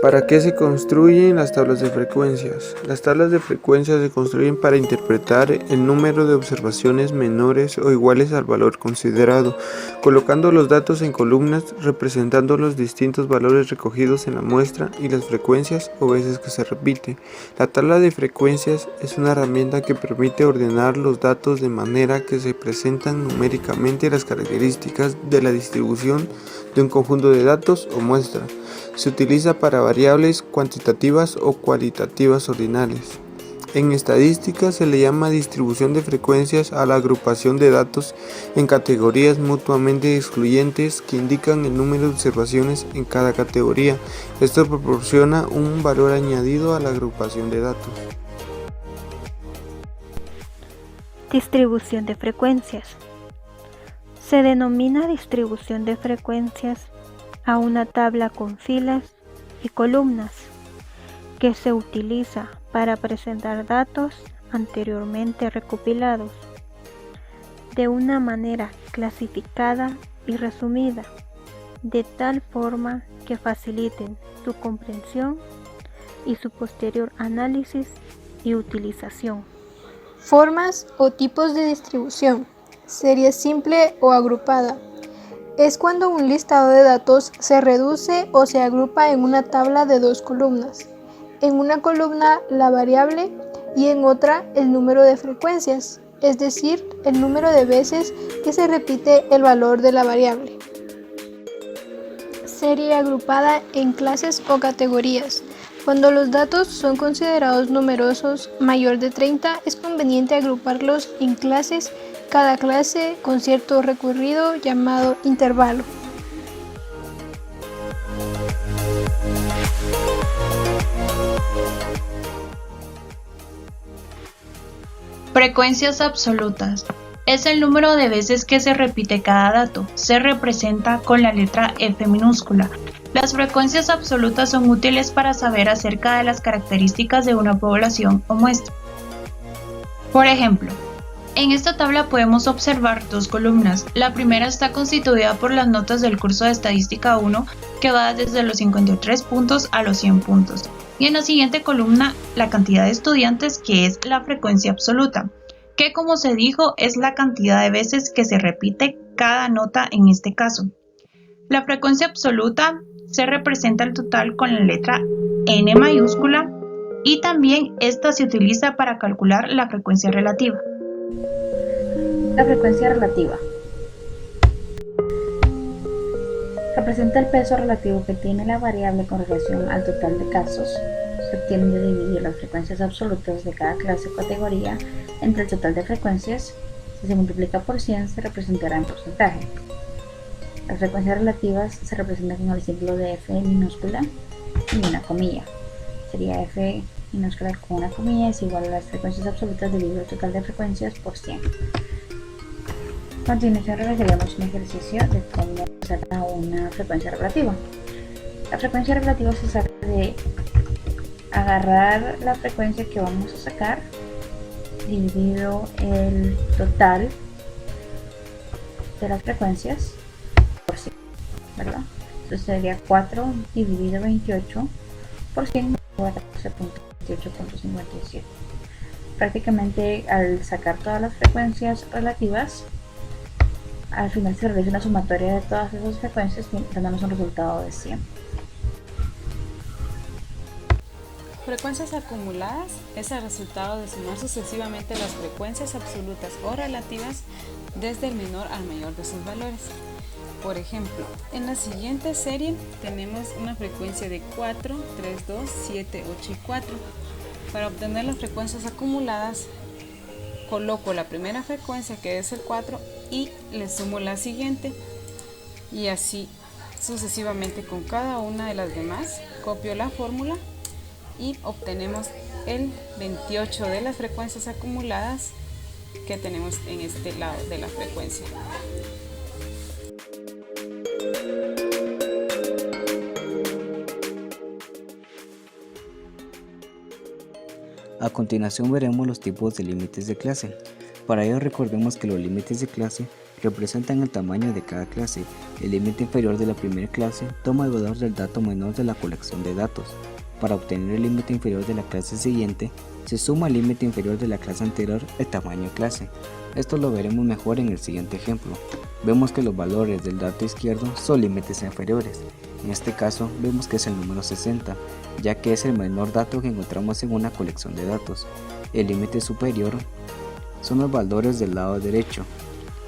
¿Para qué se construyen las tablas de frecuencias? Las tablas de frecuencias se construyen para interpretar el número de observaciones menores o iguales al valor considerado, colocando los datos en columnas representando los distintos valores recogidos en la muestra y las frecuencias o veces que se repite. La tabla de frecuencias es una herramienta que permite ordenar los datos de manera que se presentan numéricamente las características de la distribución de un conjunto de datos o muestra. Se utiliza para variables cuantitativas o cualitativas ordinales. En estadística se le llama distribución de frecuencias a la agrupación de datos en categorías mutuamente excluyentes que indican el número de observaciones en cada categoría. Esto proporciona un valor añadido a la agrupación de datos. Distribución de frecuencias. Se denomina distribución de frecuencias a una tabla con filas y columnas que se utiliza para presentar datos anteriormente recopilados de una manera clasificada y resumida, de tal forma que faciliten su comprensión y su posterior análisis y utilización. Formas o tipos de distribución. Serie simple o agrupada. Es cuando un listado de datos se reduce o se agrupa en una tabla de dos columnas. En una columna la variable y en otra el número de frecuencias, es decir, el número de veces que se repite el valor de la variable. Serie agrupada en clases o categorías. Cuando los datos son considerados numerosos, mayor de 30, es conveniente agruparlos en clases, cada clase con cierto recorrido llamado intervalo. Frecuencias absolutas. Es el número de veces que se repite cada dato. Se representa con la letra F minúscula. Las frecuencias absolutas son útiles para saber acerca de las características de una población o muestra. Por ejemplo, en esta tabla podemos observar dos columnas. La primera está constituida por las notas del curso de Estadística 1, que va desde los 53 puntos a los 100 puntos. Y en la siguiente columna, la cantidad de estudiantes, que es la frecuencia absoluta, que como se dijo es la cantidad de veces que se repite cada nota en este caso. La frecuencia absoluta se representa el total con la letra N mayúscula y también esta se utiliza para calcular la frecuencia relativa. La frecuencia relativa representa el peso relativo que tiene la variable con relación al total de casos. Se obtiene de dividir las frecuencias absolutas de cada clase o categoría entre el total de frecuencias. Si se multiplica por 100, se representará en porcentaje. Las frecuencias relativas se representan con el símbolo de F minúscula y una comilla. Sería F minúscula con una comilla es igual a las frecuencias absolutas dividido el total de frecuencias por 100. A continuación realizaremos un ejercicio de cómo sacar una frecuencia relativa. La frecuencia relativa se saca de agarrar la frecuencia que vamos a sacar dividido el total de las frecuencias por 100, ¿verdad? Entonces sería 4 dividido 28 por 100 igual a 14.28.57. Prácticamente al sacar todas las frecuencias relativas, al final se realiza una sumatoria de todas esas frecuencias dándonos un resultado de 100. Frecuencias acumuladas es el resultado de sumar sucesivamente las frecuencias absolutas o relativas desde el menor al mayor de sus valores. Por ejemplo, en la siguiente serie tenemos una frecuencia de 4, 3, 2, 7, 8 y 4. Para obtener las frecuencias acumuladas, coloco la primera frecuencia, que es el 4, y le sumo la siguiente, y así sucesivamente con cada una de las demás. Copio la fórmula y obtenemos el 28 de las frecuencias acumuladas que tenemos en este lado de la frecuencia. A continuación veremos los tipos de límites de clase. Para ello recordemos que los límites de clase representan el tamaño de cada clase El límite inferior de la primera clase toma el valor del dato menor de la colección de datos. Para obtener el límite inferior de la clase siguiente, se suma al límite inferior de la clase anterior el tamaño de clase. Esto lo veremos mejor en el siguiente ejemplo. Vemos que los valores del dato izquierdo son límites inferiores. En este caso vemos que es el número 60, ya que es el menor dato que encontramos en una colección de datos. El límite superior son los valores del lado derecho.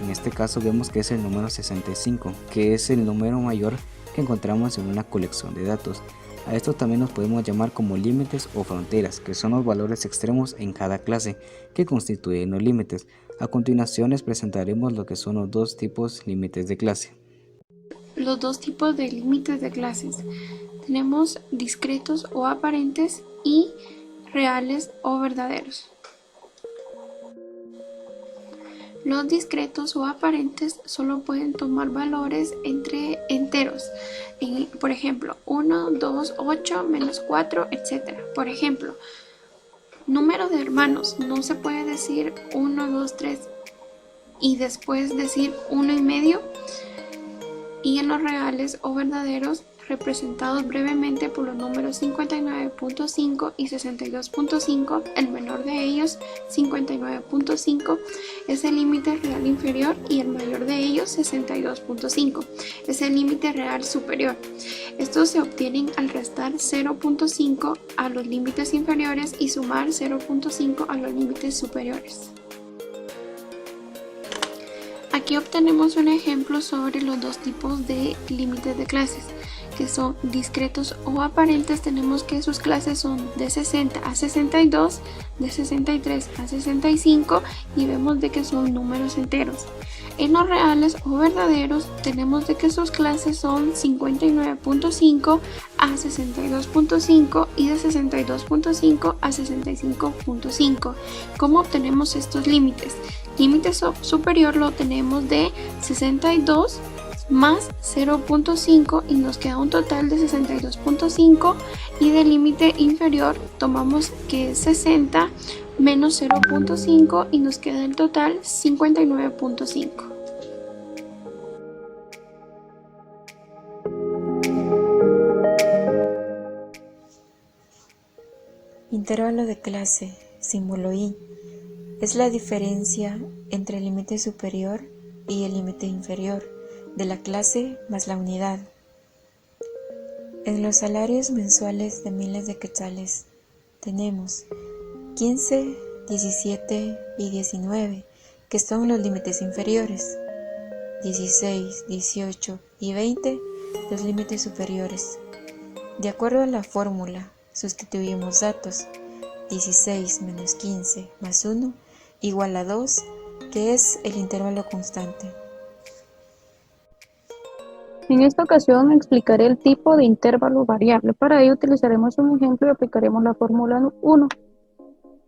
En este caso vemos que es el número 65, que es el número mayor que encontramos en una colección de datos. A esto también nos podemos llamar como límites o fronteras, que son los valores extremos en cada clase que constituyen los límites. A continuación les presentaremos lo que son los dos tipos límites de clase. Los dos tipos de límites de clases. Tenemos discretos o aparentes y reales o verdaderos. Los discretos o aparentes solo pueden tomar valores entre enteros, por ejemplo, 1, 2, 8, menos 4, etc. Por ejemplo, número de hermanos, no se puede decir 1, 2, 3 y después decir 1 y medio. Y en los reales o verdaderos, representados brevemente por los números 59.5 y 62.5, el menor de ellos, 59.5, es el límite real inferior y el mayor de ellos, 62.5, es el límite real superior. Estos se obtienen al restar 0.5 a los límites inferiores y sumar 0.5 a los límites superiores. Aquí obtenemos un ejemplo sobre los dos tipos de límites de clases, que son discretos o aparentes. Tenemos que sus clases son de 60 a 62, de 63 a 65 y vemos de que son números enteros. En los reales o verdaderos tenemos de que sus clases son 59.5 a 62.5 y de 62.5 a 65.5. ¿Cómo obtenemos estos límites? Límite superior lo tenemos de 62 más 0.5 y nos queda un total de 62.5, y del límite inferior tomamos que es 60 menos 0.5 y nos queda el total 59.5. Intervalo de clase, símbolo I, es la diferencia entre el límite superior y el límite inferior de la clase más la unidad. En los salarios mensuales de miles de quetzales tenemos 15, 17 y 19, que son los límites inferiores, 16, 18 y 20 los límites superiores. De acuerdo a la fórmula, sustituimos datos: 16 menos 15 más 1 igual a 2, que es el intervalo constante. En esta ocasión explicaré el tipo de intervalo variable. Para ello utilizaremos un ejemplo y aplicaremos la fórmula 1,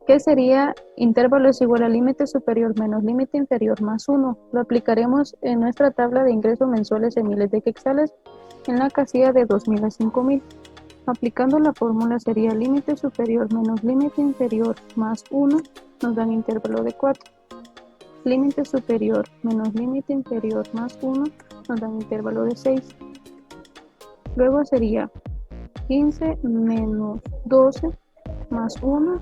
que sería intervalo es igual a límite superior menos límite inferior más 1. Lo aplicaremos en nuestra tabla de ingresos mensuales en miles de quetzales en la casilla de 2.000 a 5.000. Aplicando la fórmula sería límite superior menos límite inferior más 1 nos dan intervalo de 4. Límite superior menos límite inferior más 1 nos dan intervalo de 6. Luego sería 15 menos 12 más 1,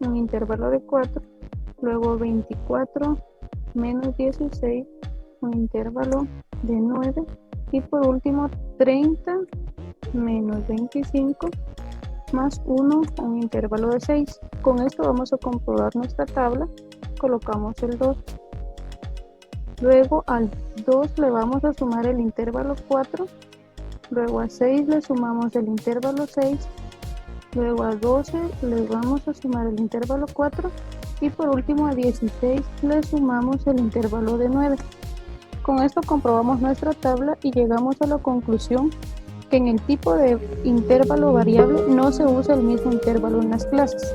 un intervalo de 4. Luego 24 menos 16, un intervalo de 9. Y por último 30 menos 25 más 1, un intervalo de 6. Con esto vamos a comprobar nuestra tabla. Colocamos el 2. Luego al 2 le vamos a sumar el intervalo 4. Luego a 6 le sumamos el intervalo 6. Luego a 12 le vamos a sumar el intervalo 4. Y por último a 16 le sumamos el intervalo de 9. Con esto comprobamos nuestra tabla y llegamos a la conclusión que en el tipo de intervalo variable no se usa el mismo intervalo en las clases.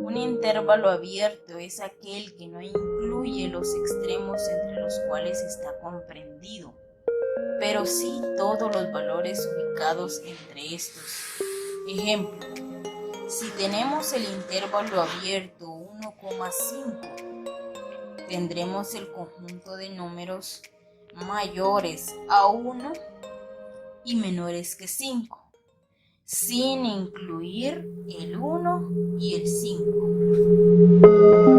Un intervalo abierto es aquel que no incluye los extremos entre los cuales está comprendido, pero sí todos los valores ubicados entre estos. Ejemplo, si tenemos el intervalo abierto 1,5, tendremos el conjunto de números mayores a 1 y menores que 5, sin incluir el 1 y el 5.